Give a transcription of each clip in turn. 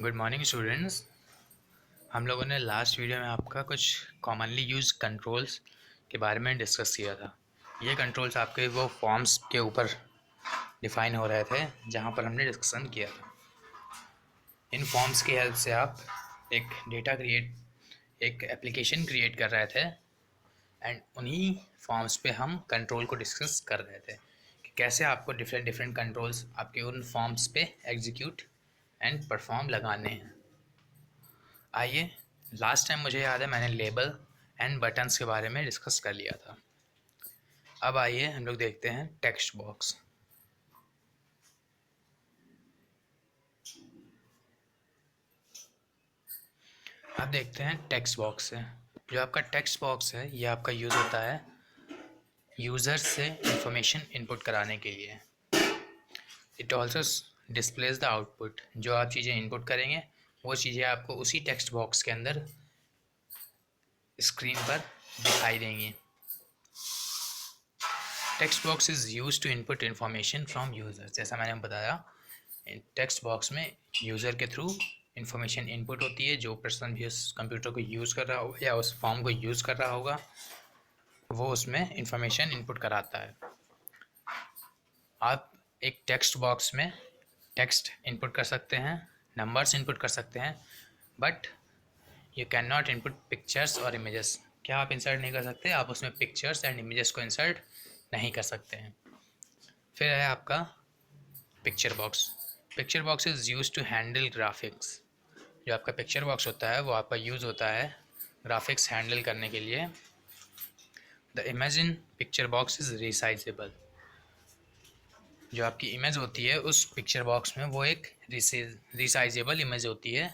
Good morning students. हम लोगों ने लास्ट वीडियो में आपका कुछ कॉमनली यूज कंट्रोल्स के बारे में डिस्कस किया था। ये कंट्रोल्स आपके वो फॉर्म्स के ऊपर डिफ़ाइन हो रहे थे जहाँ पर हमने डिस्कशन किया था। इन फॉर्म्स की हेल्प से आप एक एप्लीकेशन क्रिएट कर रहे थे एंड उन्हीं फॉर्म्स पे हम कंट्रोल को डिस्कस कर रहे थे कि कैसे आपको डिफरेंट डिफरेंट कंट्रोल्स आपके उन फॉर्म्स पे एग्जीक्यूट एंड परफॉर्म लगाने हैं। आइए, लास्ट टाइम मुझे याद है मैंने लेबल एंड बटन्स के बारे में डिस्कस कर लिया था। अब आइए हम लोग देखते हैं टेक्स्ट बॉक्स। अब देखते हैं टेक्स्ट बॉक्स से। जो आपका टेक्स्ट बॉक्स है ये आपका यूज़ होता है यूज़र से इंफॉर्मेशन इनपुट कराने के लिए। It also displays the output. जो आप चीज़ें इनपुट करेंगे वो चीज़ें आपको उसी टेक्स्ट बॉक्स के अंदर स्क्रीन पर दिखाई देंगी। Text box is use to input information from user. जैसा मैंने बताया, टेक्स्ट बॉक्स में यूज़र के थ्रू इन्फॉर्मेशन इनपुट होती है। जो पर्सन भी उस कंप्यूटर को यूज़ कर रहा होगा या उस फॉर्म को यूज़ कर रहा होगा वो उसमें इन्फॉर्मेशन इनपुट कराता है। आप एक टेक्स्ट बॉक्स में टेक्स्ट इनपुट कर सकते हैं, नंबर्स इनपुट कर सकते हैं, but you can not input pictures और इमेजेस। क्या आप इंसर्ट नहीं कर सकते? आप उसमें पिक्चर्स एंड इमेजेस को इंसर्ट नहीं कर सकते हैं। फिर है आपका picture box. Picture box is use to handle graphics. जो आपका पिक्चर बॉक्स होता है वो आपका यूज़ होता है ग्राफिक्स हैंडल करने के लिए। The image in picture box is resizable. जो आपकी इमेज होती है उस पिक्चर बॉक्स में वो एक रिसाइजेबल इमेज होती है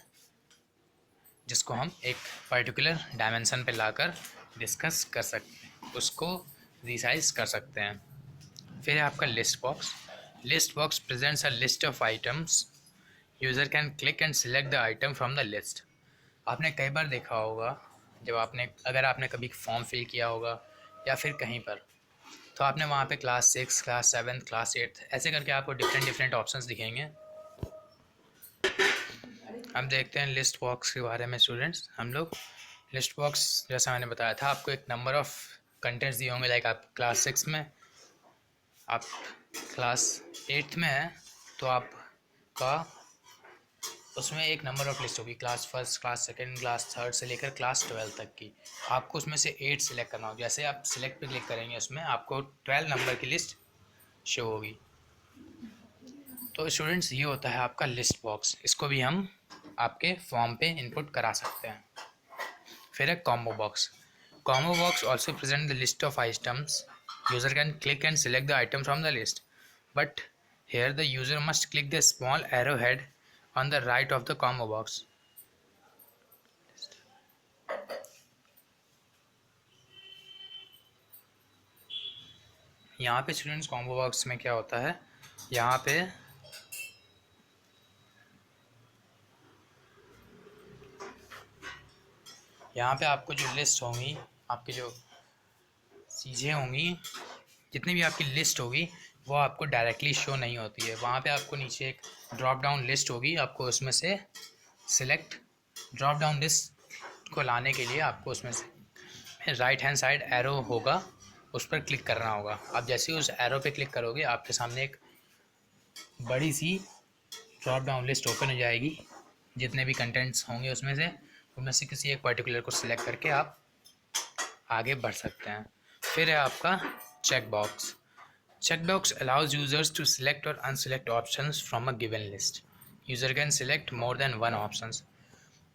जिसको हम एक पर्टिकुलर डायमेंशन पे लाकर डिस्कस कर सकते हैं, उसको रिसाइज कर सकते हैं। फिर है आपका list box. List box presents a list of items. User can click and select the item from the list. आपने कई बार देखा होगा अगर आपने कभी फॉर्म फिल किया होगा या फिर कहीं पर, तो आपने वहाँ पे क्लास 6, क्लास 7, क्लास 8 ऐसे करके आपको डिफरेंट डिफरेंट ऑप्शंस दिखेंगे। अब देखते हैं लिस्ट बॉक्स के बारे में स्टूडेंट्स। हम लोग लिस्ट बॉक्स, जैसा मैंने बताया था, आपको एक नंबर ऑफ़ कंटेंट्स दिए होंगे। लाइक आप क्लास 6 में, आप क्लास 8 में हैं तो आपका उसमें एक नंबर ऑफ़ लिस्ट होगी, class first, class second, class third से लेकर क्लास 12 तक की। आपको उसमें से 8 सिलेक्ट करना होगा। जैसे आप सिलेक्ट पे क्लिक करेंगे उसमें आपको 12 नंबर की लिस्ट शो होगी। तो स्टूडेंट्स ये होता है आपका लिस्ट बॉक्स। इसको भी हम आपके फॉर्म पे इनपुट करा सकते हैं। फिर है combo box. Combo box also present the list of items. User can click and select the item from the list, but here the user must click the small arrowhead on the right of the combo box. यहाँ पे students combo box में क्या होता है, यहाँ पे आपको जो लिस्ट होंगी, आपकी जो चीज़ें होंगी, जितनी भी आपकी लिस्ट होगी वो आपको डायरेक्टली शो नहीं होती है। वहाँ पे आपको नीचे एक ड्रॉप डाउन लिस्ट होगी, आपको उसमें से सिलेक्ट ड्रॉप डाउन लिस्ट को लाने के लिए आपको उसमें से राइट हैंड साइड एरो होगा, उस पर क्लिक करना होगा। आप जैसे ही उस एरो पे क्लिक करोगे आपके सामने एक बड़ी सी ड्रॉप डाउन लिस्ट ओपन हो जाएगी। जितने भी कंटेंट्स होंगे उनमें से किसी एक पर्टिकुलर को सिलेक्ट करके आप आगे बढ़ सकते हैं। फिर है आपका check box. Check box allows users to select और unselect options from a given list. User can select more than one options.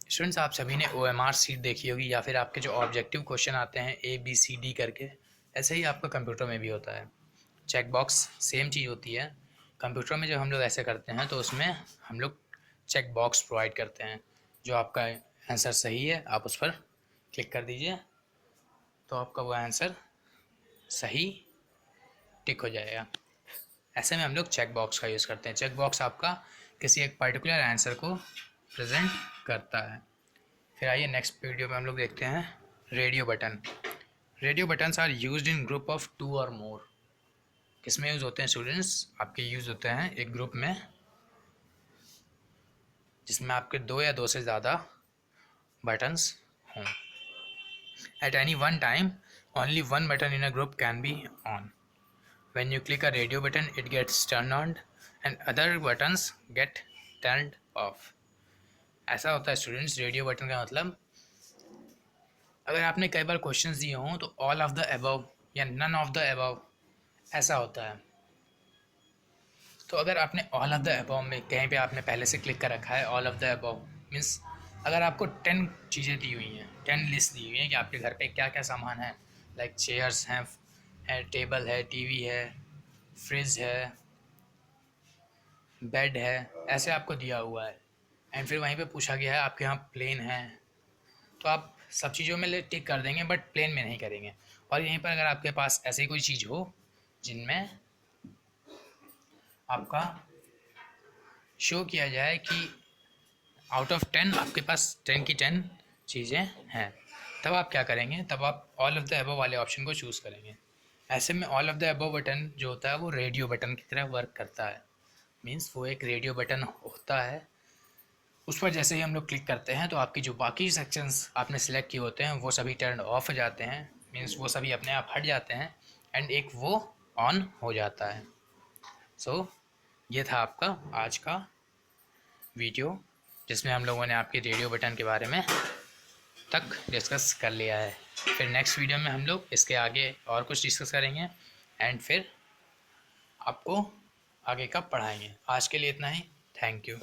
Students, आप सभी ने OMR सीट देखी होगी या फिर आपके जो ऑब्जेक्टिव क्वेश्चन आते हैं ABCD करके, ऐसे ही आपका कंप्यूटर में भी होता है। चेक बॉक्स सेम चीज़ होती है। कंप्यूटर में जब हम लोग ऐसे करते हैं तो उसमें हम लोग चेक बॉक्स प्रोवाइड करते हैं। जो आपका आंसर सही है आप उस पर क्लिक कर दीजिए तो आपका वो आंसर सही टिक हो जाएगा। ऐसे में हम लोग चेक बॉक्स का यूज़ करते हैं। चेक बॉक्स आपका किसी एक पर्टिकुलर आंसर को प्रेजेंट करता है। फिर आइए नेक्स्ट वीडियो में हम लोग देखते हैं radio button. Radio buttons are used in group of 2 और मोर। किस में यूज़ होते हैं स्टूडेंट्स? आपके यूज़ होते हैं एक ग्रुप में जिसमें आपके 2 या 2 से ज़्यादा बटन्स हों। At any one time, only one button in a group can be on. When you click a radio button, it gets turned on and other buttons get turned off. ऐसा होता है स्टूडेंट्स। रेडियो बटन का मतलब, अगर आपने कई बार questions दिए हों तो ऑल ऑफ द अबव या नन ऑफ द अबव ऐसा होता है। तो अगर आपने ऑल ऑफ द अबव में कहीं पे आपने पहले से क्लिक कर रखा है, all of the above means अगर आपको 10 चीज़ें दी हुई हैं, 10 लिस्ट दी हुई हैं कि आपके घर पे क्या क्या सामान है, लाइक चेयर्स हैं, टेबल है, टीवी है, फ्रिज है, बेड है, ऐसे आपको दिया हुआ है। एंड फिर वहीं पे पूछा गया है आपके यहाँ प्लेन है, तो आप सब चीज़ों में टिक कर देंगे बट प्लेन में नहीं करेंगे। और यहीं पर अगर आपके पास ऐसी कोई चीज़ हो जिनमें आपका शो किया जाए कि आउट ऑफ 10 आपके पास 10 की 10 चीज़ें हैं, तब आप क्या करेंगे, तब आप ऑल ऑफ द अबव वाले ऑप्शन को चूज़ करेंगे। ऐसे में all of the above button जो होता है वो रेडियो बटन की तरह वर्क करता है। मीन्स वो एक रेडियो बटन होता है, उस पर जैसे ही हम लोग क्लिक करते हैं तो आपकी जो बाकी सेक्शंस आपने सेलेक्ट किए होते हैं वो सभी टर्न ऑफ हो जाते हैं। मीन्स वो सभी अपने आप हट जाते हैं एंड एक वो ऑन हो जाता है। सो ये था आपका आज का वीडियो, जिसमें हम लोगों ने आपके रेडियो बटन के बारे में तक डिस्कस कर लिया है। फिर नेक्स्ट वीडियो में हम लोग इसके आगे और कुछ डिस्कस करेंगे एंड फिर आपको आगे का पढ़ाएंगे। आज के लिए इतना ही। Thank you.